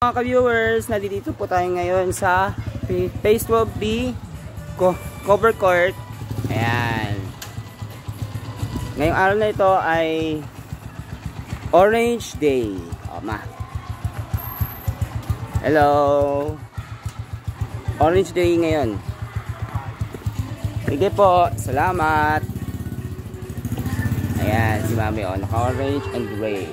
Mga ka-viewers, nandito po tayo ngayon sa Phase 12B Cover Court. Ayan. Ngayong araw na ito ay Orange Day. O, ma. Hello. Orange Day ngayon. Sige po, salamat. Ayan, si Mami o, naka-orange and gray.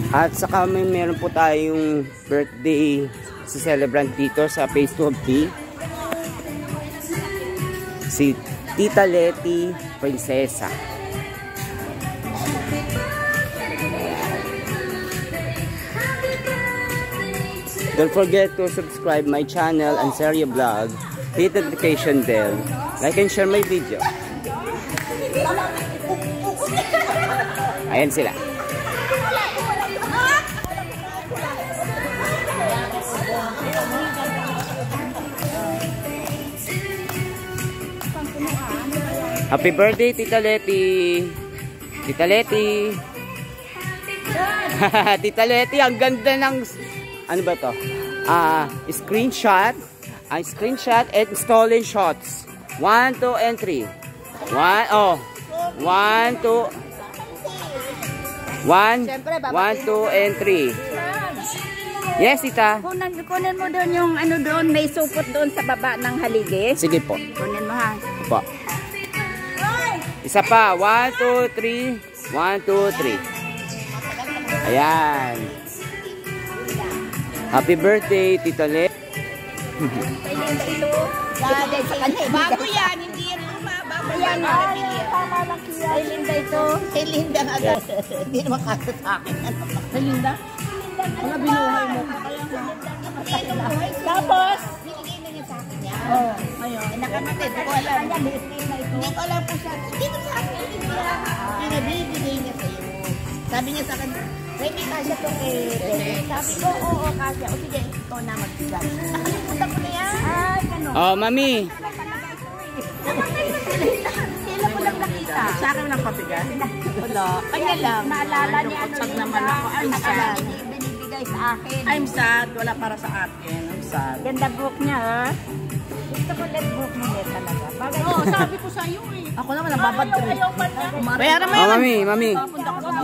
At saka meron po tayong birthday sa celebrant dito sa Phase 12B. Si Tita Letty Prinsesa. Don't forget to subscribe my channel and share your vlog. Hit the notification bell. Like and share my video. Ayan sila. Happy birthday, Tita Letty. Tita Letty. Tita Letty, ang ganda ng ano ba to? Screenshot. Screenshot and stolen shots. 1, 2, and 3. 1, 2. 1, 2, and 3. Yes, Tita. Kunin mo doon yung ano doon, may supot doon sa baba ng haligi. Sige po. Kunin mo ha. Po. Isa pa. 1, 2, 3. 1, 2, 3. Ayan. Happy birthday, Tita Le. Bago yan, hindi yan luma. Bago yan. Tama lang kaya. Ay, Linda ito. Kay Linda nga agad. Hindi naman kaso sa akin. Kay Linda? Wala binuhay mo. Tapos, binigay na niya sa akin yan. Oo. Ayun. Nakamatid. Hindi ko alam. Hindi ko alam po siya. Dito sa akin. Yung nabibigay niya sa'yo. Sabi niya sa akin, ready kasya to kay sabi ko, oo kasya. O sige, ito na magbigay. Nakalimutan ko na yan. Ay, gano'n. Oh, Mami. Kailan ko lang nakita. Sa akin lang pabigas? Wala. Kanya lang. Naalala niya ano naman ako. I'm sad. Binibigay sa akin. I'm sad. Wala para sa akin. I'm sad. Ganda book niya, ha? Gusto ko lang book niya talaga. Oo, sabi ko sa'yo eh. Ako naman, nababad ko eh. Kaya naman Oh, Mami.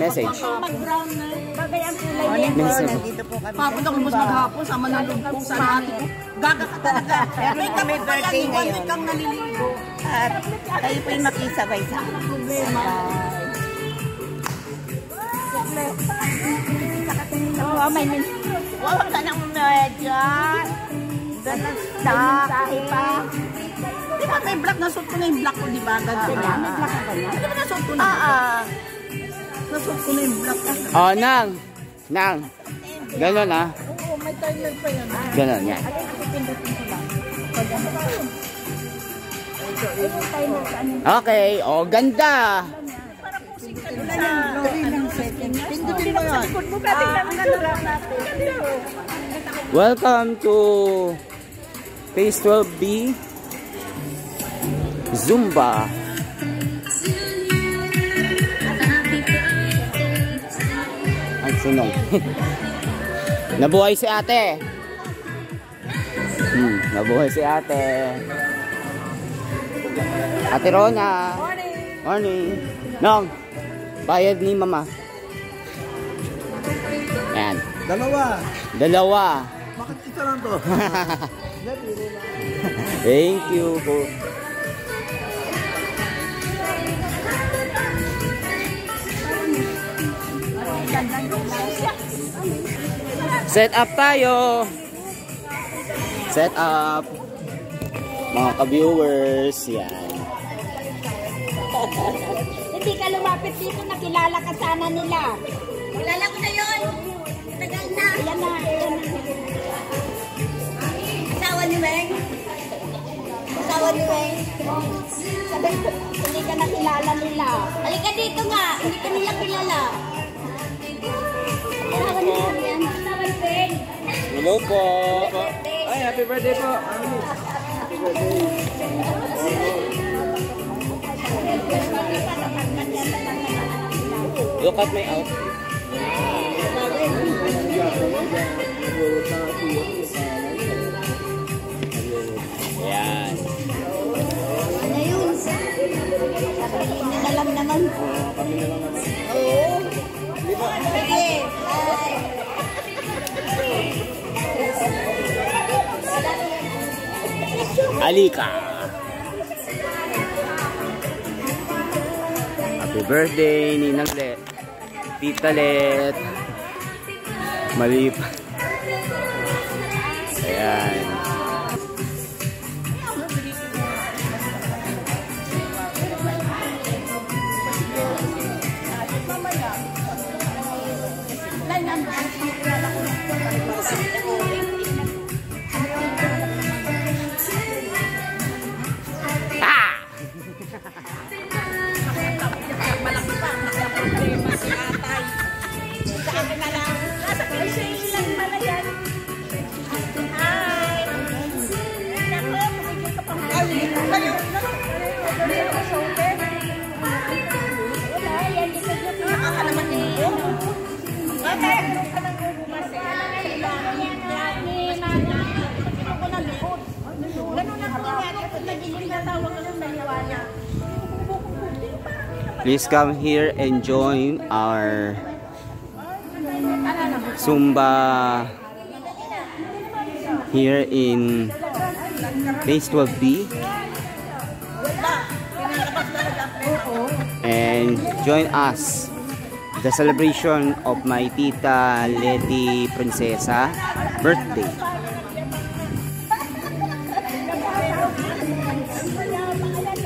Message. Mag-brown na. Bagay ang kulay niya. Message. Nandito po kami. papunta ko mas maghapon. Sama na lugpong sa ate ko. Gaga ka talaga. Pero may birthday ngayon. One kang naliligo. At kayo po yung makisabay sa akin. Oo, may wala ka nang medyan. Mensahe pa. Di ba may black? Nasuot ko na yung black ko, di ba? Ganto na. May black ka ba niya? Di ba nasuot ko na? Nasuot ko na yung black. Oh, Nang. Ganon, ha? Oo, may timer pa yan. Ganon, yan. Okay. Oh, ganda. Pindutin mo yan. Welcome to Phase 12B Zumba. Ang sinong. Nabuhay si ate. Nabuhay si ate. Ate Rona. Morning. Nong, bayad ni mama. Ayan. Dalawa. Bakit ito lang to? Thank you po. Set up tayo. Set up. Mga ka-viewers, yan. Hindi ka lumapit dito, nakilala ka sana nila. Kilala ko na yun. Tagal na. Ayan na. Asawa ni Weng. Sabi, hindi ka nakilala nila. Halika dito nga. Hindi ka nila kilala. Asawa ni Weng. Hello po. Ay, happy birthday po. Happy birthday. Look at my outfit. Halika! Happy birthday, Ninang Let. Tita Let. Mali pa. Ayan. Please come here and join our Zumba here in Phase 12B and join us the celebration of my Tita Leti Prinsesa birthday.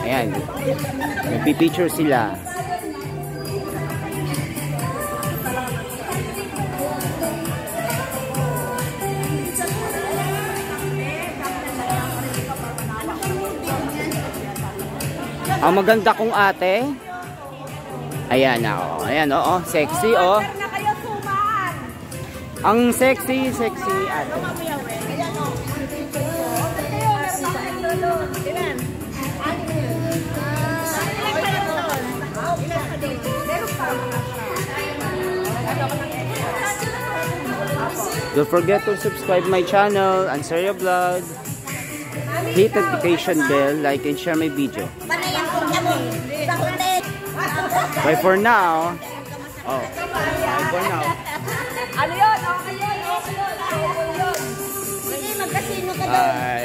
Ayan, nagpipicture sila. Ang maganda kong ate. Ayan na, oh. Ayan, oh, sexy, oh. Ang sexy ate. Don't forget to subscribe my channel, Ansarya Vlog. Hit the notification bell, like and share my video. Bye for now. Oh, bye for now. Ano yun? Okay yun. Sige, magkasino ka doon. Bye.